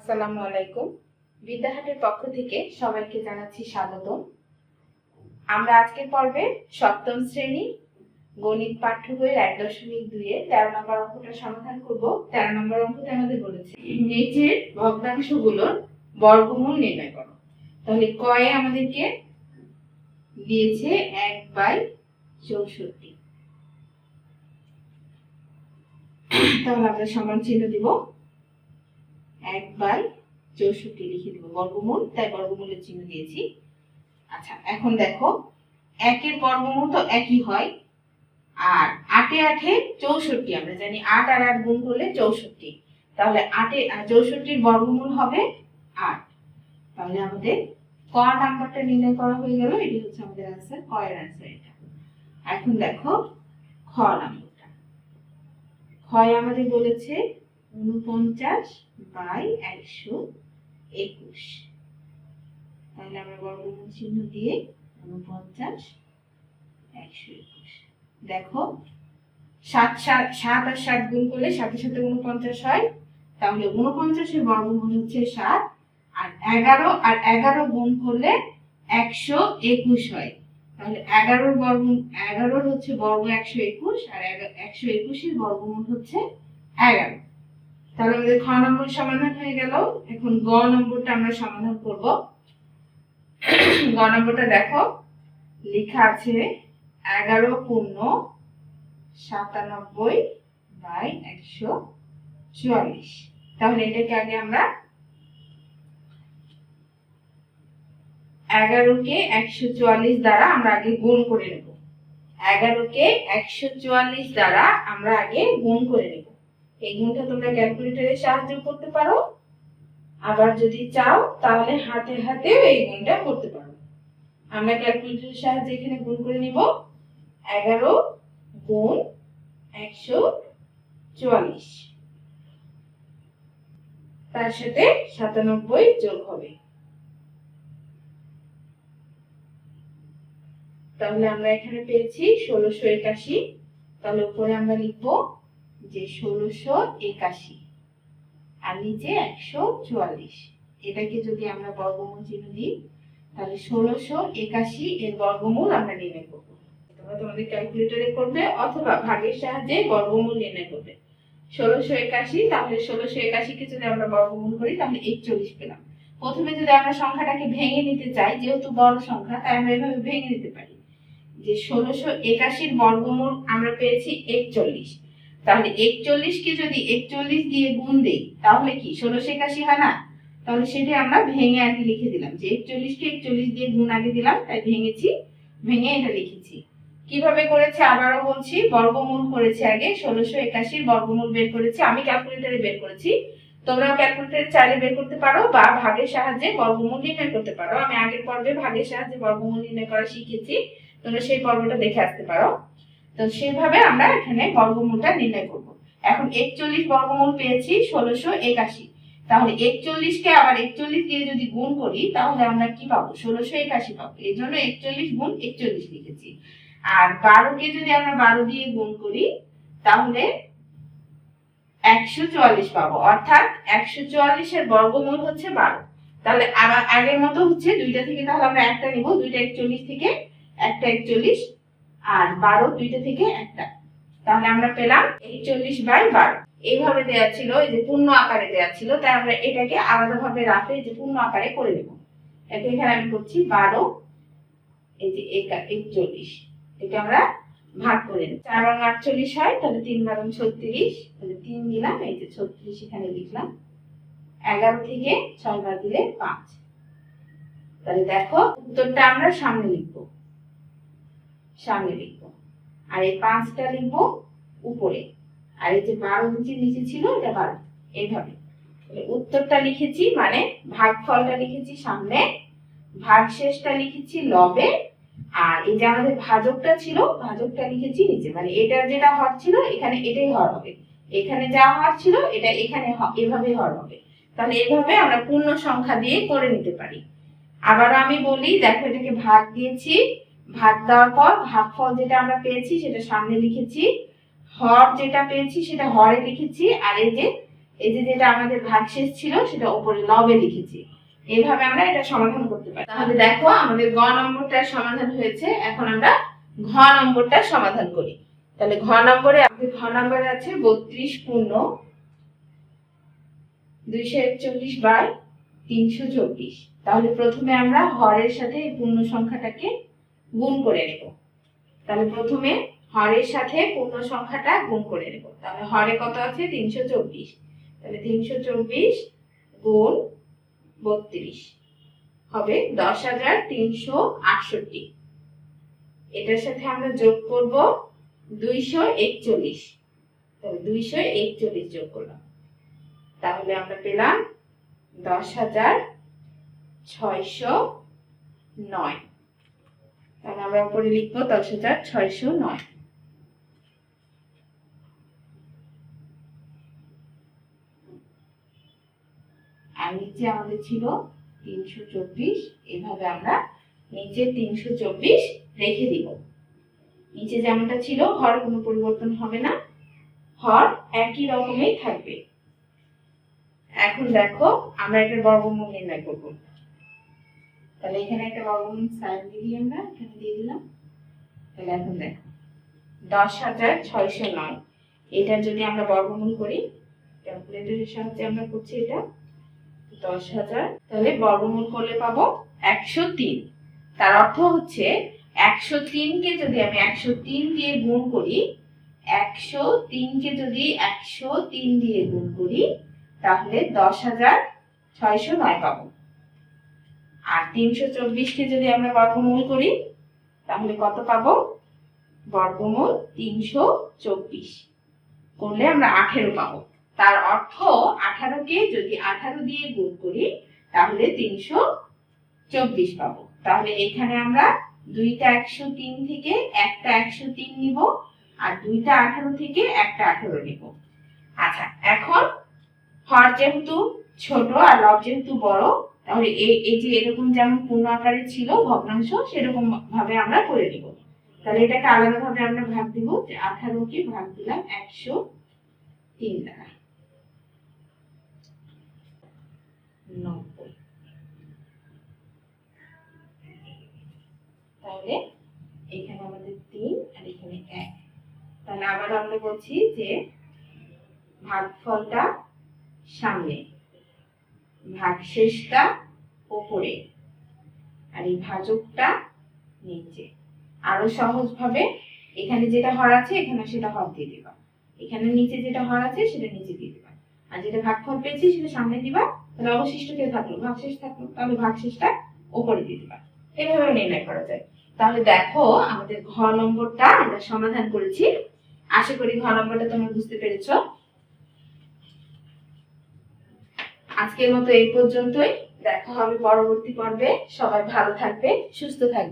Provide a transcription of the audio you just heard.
আসসালামু আলাইকুম। বিদ্যাহাটের পক্ষ থেকে সবাইকে জানাচ্ছি স্বাগতম। আমরা আজকের পর্বে সপ্তম শ্রেণী গণিত পাঠ্য বইয়ের ১.২ এর ১৩ নম্বর অঙ্কটা সমাধান করব। ১৩ নম্বর অঙ্কতে আমাদের বলেছে নিচের ভগ্নাংশগুলোর বর্গমূল নির্ণয় করো। তাহলে কয়ে আমাদেরকে দিয়েছে ১/৬৪। তাহলে আমরা সমান চিহ্ন দিব, ১/৬৪ লিখে দিব বর্গমূল, তাই বর্গমূলের চিহ্ন দিয়েছি। আচ্ছা, এখন দেখো একের বর্গমূল তো একই হয়, আর ৮ ৮ ৬৪ আমরা জানি ৮ আর ৮ গুণ করলে ৬৪। তাহলে ৬৪ বর্গমূল হবে ৮। তাহলে আমাদের ক নাম্বারটা নির্ণয় করা হয়ে গেল। এটি হচ্ছে আমাদের आंसर, ক এর आंसर এটা। এখন দেখো খ নাম্বারটা। খ আমাদের বলেছে ৪৯/১২১। তাহলে আমরা বর্গমূল চিহ্ন দিয়ে ৪৯/১২১। দেখো ৭ আর ৭ গুণ করলে ৭ সাথে ৪৯ হয়, তাহলে ৪৯ এর বর্গমূল হচ্ছে ৭। আর ১১ আর ১১ গুণ করলে ১২১ হয়, তাহলে ১১ হচ্ছে বর্গ ১২১, আর ১২১ এর বর্গমূল হচ্ছে ১১। তাহলে আমাদের খ নম্বর সমাধান হয়ে গেল। এখন গ নম্বরটা আমরা সমাধান করব। গ নম্বরটা দেখো লেখা আছে ১১×৯৭/১৪৪। তাহলে এটাকে আগে আমরা ১১কে ১৪৪ দ্বারা আমরা আগে গুণ করে নেব। ১১কে ১৪৪ দ্বারা আমরা আগে গুণ করে নেব। এই গুণটা তোমরা ক্যালকুলেটরের সাহায্যে করতে পারো, আবার যদি চাও তাহলে হাতে হাতেও এই গুণটা করতে পারো। আমরা ক্যালকুলেটরের সাহায্যে এখানে গুণ করে নিব। ১১ গুণ ১৪৪, তার সাথে ৯৭ যোগ হবে। তাহলে আমরা এখানে পেয়েছি ১৬৮১। তাহলে উপরে আমরা লিখব যে ১৬৮১ আর নিচে ১৪৪। এটাকে যদি আমরা বর্গমূল চিহ্ন দিই, তাহলে ১৬৮১ এর বর্গমূল আমরা নির্ণয় করব। তোমরা তোমাদের ক্যালকুলেটরে করবে অথবা ভাগের সাহায্যে বর্গমূল নির্ণয় করবে। ১৬৮১, তাহলে ১৬৮১ কে যদি আমরা বর্গমূল করি তাহলে ৪১ পেলাম। প্রথমে যদি আমরা সংখ্যাটাকে ভেঙে নিতে চাই, যেহেতু বড় সংখ্যা তাই আমরা এভাবে ভেঙে নিতে পারি যে ১৬৮১ বর্গমূল আমরা পেয়েছি ৪১। তাহলে ৪১ কে যদি ৪১ দিয়ে গুণ দেই তাহলে কি ১৬৮১ হয় না? তাহলে সেটা আমরা ভেঙে আগে লিখে দিলাম যে ৪১ কে ৪১ দিয়ে গুণ আগে দিলাম, তাই ভেঙেছি, ভেঙে এটা লিখেছি। কিভাবে করেছে আবারও বলছি, বর্গমূল করেছে আগে ১৬৮১ বর্গমূল বের করেছি। আমি ক্যালকুলেটরে বের করেছি, তোমরাও ক্যালকুলেটরে চাইলে বের করতে পারো বা ভাগের সাহায্যে বর্গমূল নির্ণয় করতে পারো। আমি আগের পর্বে ভাগের সাহায্যে বর্গমূল নির্ণয় করা শিখেছি, তোমরা সেই পর্বটা দেখে আসতে পারো। তো সেভাবে আমরা এখানে বর্গমূলটা নির্ণয় করব। এখন ৪১ বর্গমূল পেয়েছি ১৬৮১। তাহলে ৪১ কে আবার ৪১ দিয়ে যদি গুণ করি তাহলে আমরা কি পাবো? ১৬৮১ পাবো। এজন্য ৪১ গুণ ৪১ লিখেছি। আর ১২ কে যদি আমরা ১২ দিয়ে গুণ করি তাহলে ১৪৪ পাবো, অর্থাৎ ১৪৪ এর বর্গমূল হচ্ছে ১২। তাহলে আবার আগের মতো হচ্ছে দুইটা থেকে তাহলে আমরা একটা নিব, দুইটা ৪১ থেকে একটা ৪১, আর ১২ দুইটা থেকে একটা। তাহলে আমরা পেলাম ৪১/১২। এইভাবে দেয়া ছিল, এই যে পূর্ণ আকারে দেয়া ছিল, তাই আমরা এটাকে আলাদাভাবে রাখে যে পূর্ণ আকারে করে নেব। এখানে আমি করছি ১২, এই যে ৪১, এটা আমরা ভাগ করে নেব। ৪ বার ৪৮ হয়, তাহলে ৩ বার ৩৬, তাহলে ৩ দিলাম, এই যে ৩৬ এখানে লিখলাম। ১১ থেকে ৬ বার দিলে ৫। তাহলে দেখো উত্তরটা আমরা সামনে লিখবো, সামনে লিখবো, আর এই ৫টা লিখবো উপরে, আর এই যে ১২ নিচে ছিল এটা ১২, এইভাবে। তাহলে উত্তরটা লিখেছি মানে ভাগফলটা লিখেছি সামনে, ভাগশেষটা লিখেছি লবে, আর এই যে আমাদের ভাজকটা ছিল ভাজকটা লিখেছি নিচে। মানে এটা যেটা হর ছিল এখানে এটাই হর হবে, এখানে যা হর ছিল এটা এখানে এভাবেই হর হবে। তাহলে এভাবে আমরা পূর্ণ সংখ্যা দিয়ে করে নিতে পারি। আবার আমি বলি, দেখো এটাকে ভাগ দিয়েছি, ভাগ দেওয়ার পর ভাগফল যেটা আমরা পেয়েছি সেটা সামনে লিখেছি, হর যেটা পেয়েছি সেটা হরে লিখেছি, আর এই যে এই যে যেটা আমাদের ভাগশেষ ছিল সেটা উপরে লবে লিখেছি। এইভাবে আমরা এটা সমাধান করতে পারি। তাহলে দেখো আমাদের গ নম্বরটার সমাধান হয়েছে। এখন আমরা ঘ নম্বরটা সমাধান করি। তাহলে ঘ নম্বরে আছে 32 পূর্ণ 241/324। তাহলে প্রথমে আমরা হরের সাথে এই পূর্ণ সংখ্যাটাকে গুণ করে নেব। তাহলে প্রথমে হরের সাথে পূর্ণ সংখ্যাটা গুণ করে নেব। তাহলে হরে কত আছে 324, তাহলে 324 গুণ 32 হবে 10,368। এটার সাথে আমরা যোগ করব 241, তাহলে 241 যোগ করলাম, তাহলে আমরা পেলাম 10,609। তাহলে আমরা উপরে লিখবো 10,609। আর নিচে আমাদের ছিল 324। এভাবে আমরা নিচে 324 রেখে দিব। নিচে যেমনটা ছিল হর কোনো পরিবর্তন হবে না, হর একই রকমই থাকবে। এখন দেখো আমরা এটার বর্গমূল নির্ণয় করব। তাহলে এখানে একটা বর্গমূল সাইন দিই, আমরা এখানে দিয়ে দিলাম। তাহলে এখন দেখো 10,609, এটা যদি আমরা বর্গমূল করি, ক্যালকুলেটরের সাহায্যে আমরা করছি এটা 10,000, তাহলে বর্গমূল করলে পাবো 103। তার অর্থ হচ্ছে 103 কে যদি আমি 103 দিয়ে গুণ করি, 103 কে যদি 103 দিয়ে গুণ করি, তাহলে 10,609 পাবো। আর 324 কে যদি আমরা বর্গমূল করি, তাহলে কত পাবো? বর্গমূল 324 করলে আমরা 18 পাবো। তার অর্থ 18 কে যদি 18 দিয়ে গুণ করি, তাহলে 324 পাবো। তাহলে এখানে আমরা দুইটা 103 থেকে একটা 103 নিব, আর দুইটা 18 থেকে একটা 18 নিব। আচ্ছা, এখন হর যেহেতু ছোট আর লব যেহেতু বড়, তাহলে এই যে এরকম যেমন পূর্ণ আকারে ছিল ভগ্নাংশ, সেরকম ভাবে আমরা করে নিব। তাহলে এটাকে আলাদা ভাবে আমরা ভাগ দিব, যে 18 কে ভাগ দিলাম 103 দ্বারা, 90। তাহলে এখানে আমাদের 3 আর এখানে 1। তাহলে আবার আমরা বলছি যে ভাগফলটা সামনে, ভাগশেষটা উপরে, আর এই ভাজকটা নিচে। আরো সহজ ভাবে এখানে যেটা হর আছে এখানে সেটা হর দিয়ে দিবা, এখানে নিচে যেটা হর আছে সেটা নিচে দিয়ে দিবা, আর যেটা ভাগফল পেয়েছি সেটা সামনে দিবা। তাহলে অবশিষ্ট কে থাকলো? ভাগশেষ থাকলো, তাহলে ভাগশেষটা উপরে দিয়ে দিবা। এভাবে নির্ণয় করা যায়। তাহলে দেখো আমাদের ঘ নম্বরটা আমরা সমাধান করেছি। আশা করি ঘ নম্বরটা তোমরা বুঝতে পেরেছো। আজকের মতো এই পর্যন্তই। দেখা হবে পরবর্তী পর্বে। সবাই ভালো থাকবে, সুস্থ থাকবে।